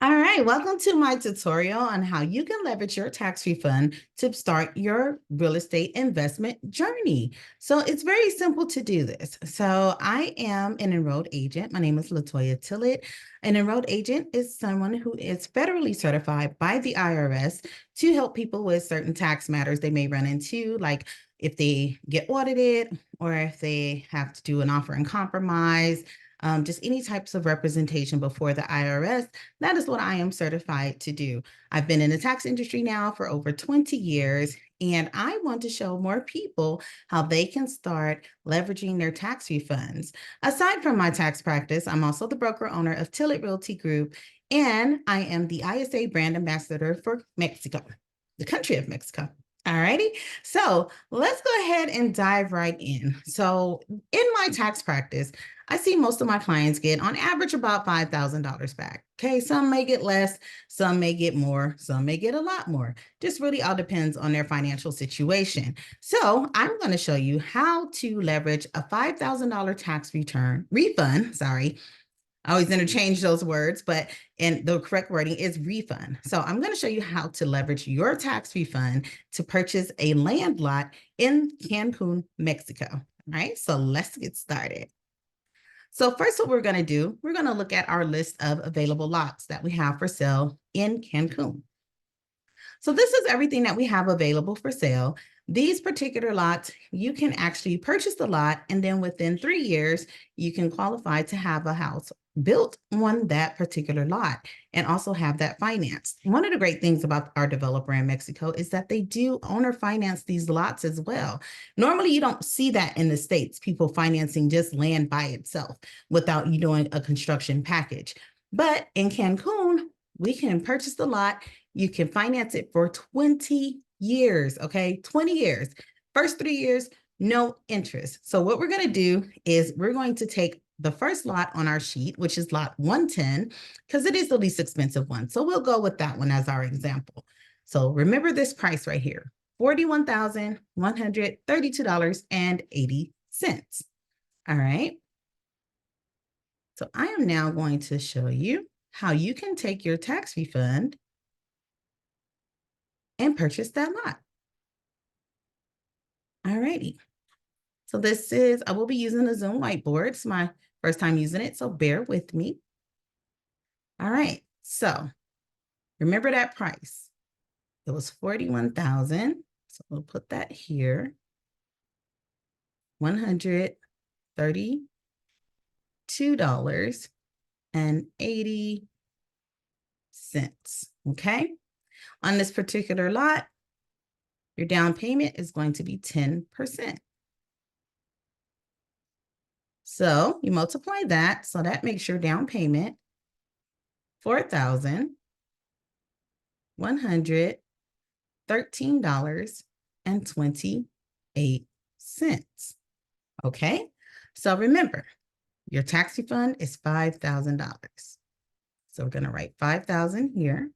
All right, welcome to my tutorial on how you can leverage your tax refund to start your real estate investment journey. So it's very simple to do this. So I am an enrolled agent. My name is Latoya Tillett. An enrolled agent is someone who is federally certified by the IRS to help people with certain tax matters they may run into, like if they get audited or if they have to do an offer in compromise, just any types of representation before the IRS. That is what I am certified to do. I've been in the tax industry now for over 20 years, and I want to show more people how they can start leveraging their tax refunds. Aside from my tax practice, I'm also the broker owner of Tillett Realty Group, and I am the ISA brand ambassador for Mexico, the country of Mexico. All righty. So let's go ahead and dive right in. So, in my tax practice, I see most of my clients get on average about $5,000 back. Okay. Some may get less, some may get more, some may get a lot more. Just really all depends on their financial situation. So, I'm going to show you how to leverage a $5,000 tax refund, sorry, I always interchange those words, but and the correct wording is refund. So I'm going to show you how to leverage your tax refund to purchase a land lot in Cancun, Mexico. All right, so let's get started. So first, what we're going to do, we're going to look at our list of available lots that we have for sale in Cancun. So this is everything that we have available for sale. These particular lots, you can actually purchase the lot, and then within 3 years, you can qualify to have a house built on that particular lot and also have that financed. One of the great things about our developer in Mexico is that they do owner finance these lots as well. Normally, you don't see that in the States, people financing just land by itself without you doing a construction package. But in Cancun, we can purchase the lot, you can finance it for 20 years, okay? 20 years. First 3 years, no interest. So what we're going to do is we're going to take the first lot on our sheet, which is lot 110, because it is the least expensive one. So we'll go with that one as our example. So remember this price right here, $41,132.80. All right. So I am now going to show you how you can take your tax refund and purchase that lot. All righty. So this is, I will be using the Zoom whiteboard. It's my first time using it, so bear with me. All right. So remember that price. It was 41,000. So we'll put that here. $132.80. Okay. On this particular lot, your down payment is going to be 10%. So you multiply that. So that makes your down payment $4,113.28. Okay. So remember, your tax refund is $5,000. So we're going to write 5,000 here.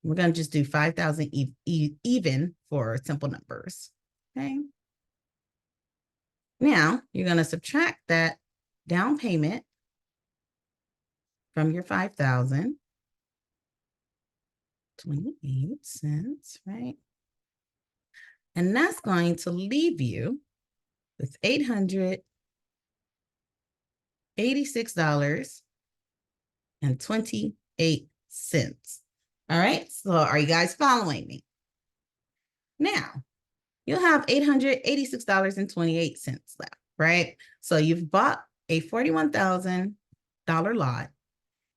We're going to just do 5,000 even for simple numbers. Okay. Now you're going to subtract that down payment from your 5,000, 28 cents, right? And that's going to leave you with $886.28. All right. So are you guys following me? Now, you'll have $886.28 left, right? So you've bought a $41,000 lot.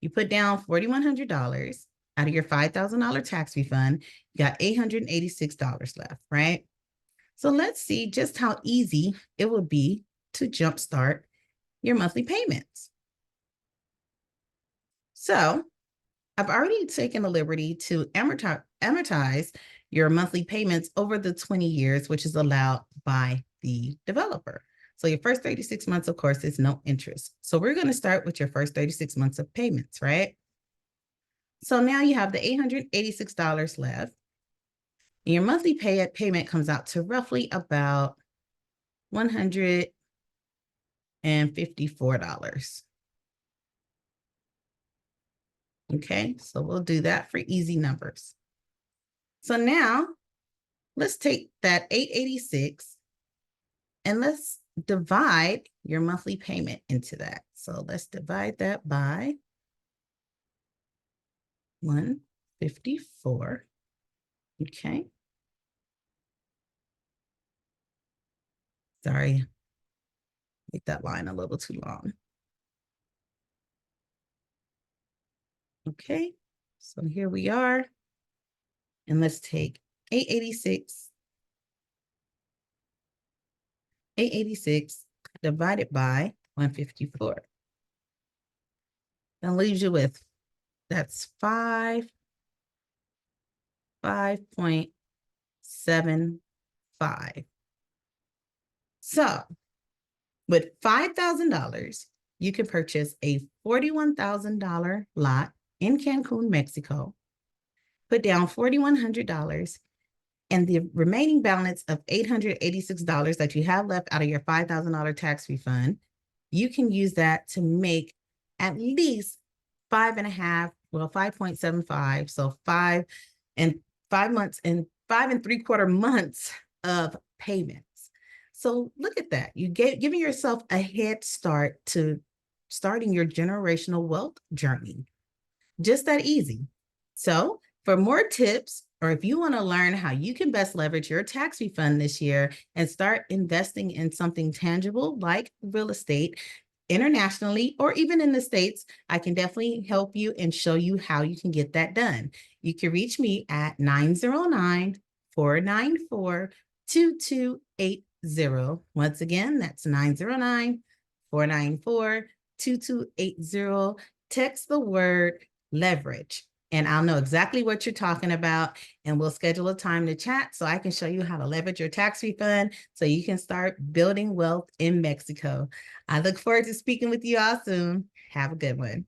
You put down $4,100 out of your $5,000 tax refund. You got $886 left, right? So let's see just how easy it would be to jumpstart your monthly payments. So I've already taken the liberty to amortize your monthly payments over the 20 years, which is allowed by the developer. So your first 36 months, of course, is no interest. So we're going to start with your first 36 months of payments, right? So now you have the $886 left. And your monthly payment comes out to roughly about $154. Okay, so we'll do that for easy numbers. So now let's take that 886 and let's divide your monthly payment into that. So let's divide that by 154. Okay. Sorry, make that line a little too long. Okay, so here we are. And let's take 886 divided by 154. That leaves you with, that's 5.75. So with $5,000, you can purchase a $41,000 lot in Cancun, Mexico, put down $4,100, and the remaining balance of $886 that you have left out of your $5,000 tax refund, you can use that to make at least 5.75, so 5 and 5.75 months of payments. So look at that. You giving yourself a head start to starting your generational wealth journey. Just that easy. So for more tips, or if you want to learn how you can best leverage your tax refund this year and start investing in something tangible like real estate internationally or even in the States, I can definitely help you and show you how you can get that done. You can reach me at 909-494-2280. Once again, that's 909-494-2280. Text the word leverage, and I'll know exactly what you're talking about, and we'll schedule a time to chat so I can show you how to leverage your tax refund so you can start building wealth in Mexico. I look forward to speaking with you all soon. Have a good one.